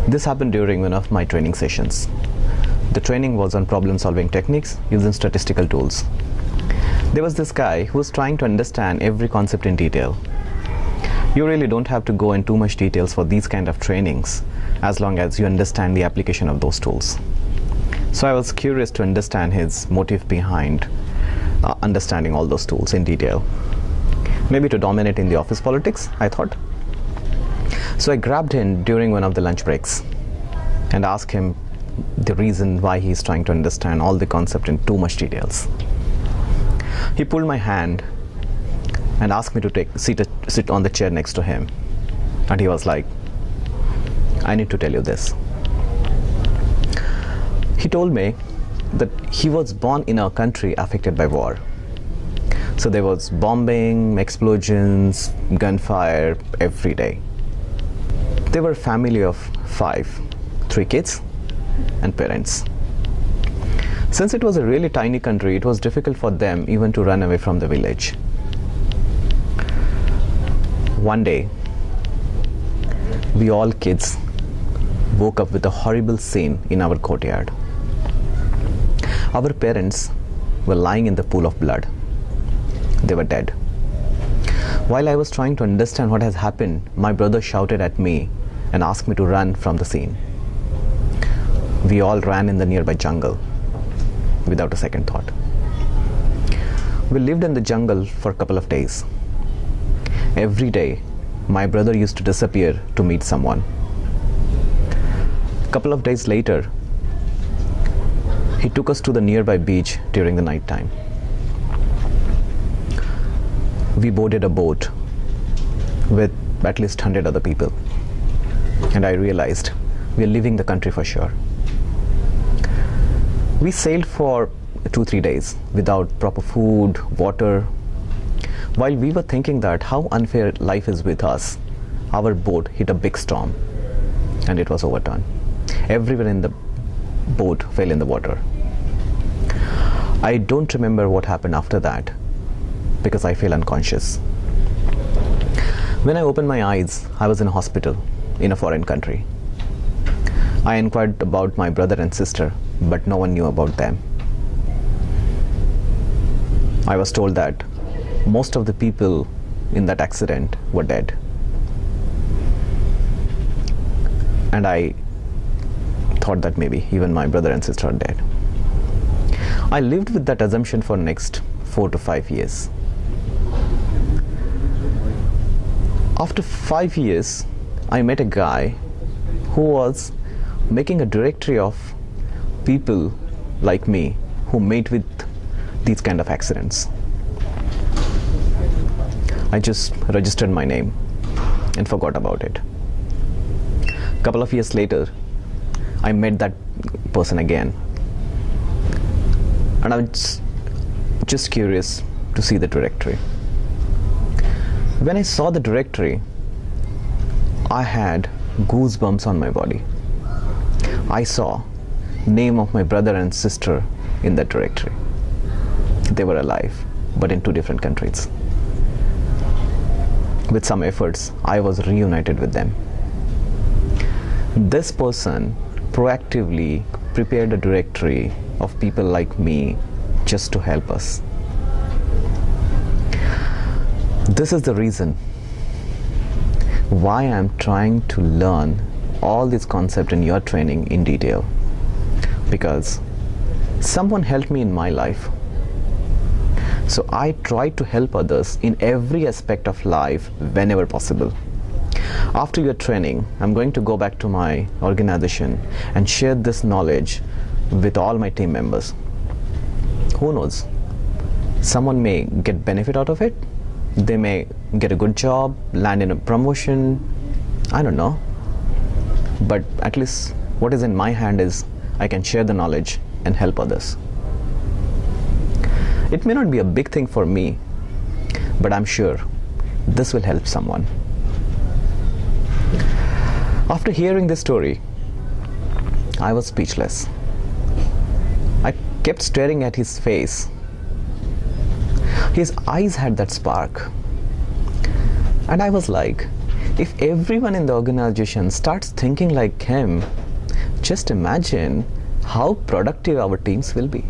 This happened during one of my training sessions. The training was on problem-solving techniques using statistical tools. There was this guy who was trying to understand every concept in detail. You really don't have to go in too much details for these kind of trainings as long as you understand the application of those tools. So I was curious to understand his motive behind understanding all those tools in detail. Maybe to dominate in the office politics, I thought. So I grabbed him during one of the lunch breaks and asked him the reason why he's trying to understand all the concept in too much details. He pulled my hand and asked me to sit on the chair next to him. And he was like, I need to tell you this. He told me that he was born in a country affected by war. So there was bombing, explosions, gunfire every day. They were a family of 5, 3 kids and parents. Since it was a really tiny country, it was difficult for them even to run away from the village. One day, we all kids woke up with a horrible scene in our courtyard. Our parents were lying in the pool of blood. They were dead. While I was trying to understand what has happened, my brother shouted at me and asked me to run from the scene. We all ran in the nearby jungle without a second thought. We lived in the jungle for a couple of days. Every day, my brother used to disappear to meet someone. A couple of days later, he took us to the nearby beach during the night time. We boarded a boat with at least 100 other people. And I realized we are leaving the country for sure. We sailed for 2-3 days without proper food, water. While we were thinking that how unfair life is with us, our boat hit a big storm and it was overturned. Everyone in the boat fell in the water. I don't remember what happened after that because I fell unconscious. When I opened my eyes, I was in a hospital in a foreign country. I inquired about my brother and sister, but no one knew about them. I was told that most of the people in that accident were dead. And I thought that maybe even my brother and sister are dead. I lived with that assumption for next 4 to 5 years. After 5 years, I met a guy who was making a directory of people like me who met with these kind of accidents. I just registered my name and forgot about it. A couple of years later, I met that person again. And I was just curious to see the directory. When I saw the directory, I had goosebumps on my body. I saw name of my brother and sister in that directory. They were alive, but in 2 different countries. With some efforts, I was reunited with them. This person proactively prepared a directory of people like me just to help us. This is the reason why I'm trying to learn all these concepts in your training in detail, because someone helped me in my life. So I try to help others in every aspect of life whenever possible. After your training, I'm going to go back to my organization and share this knowledge with all my team members. Who knows? Someone may get benefit out of it. They may get a good job, land in a promotion. I don't know. But at least what is in my hand is I can share the knowledge and help others. It may not be a big thing for me, but I'm sure this will help someone. After hearing this story, I was speechless. I kept staring at his face. His eyes had that spark. And I was like, If everyone in the organization starts thinking like him, just imagine how productive our teams will be.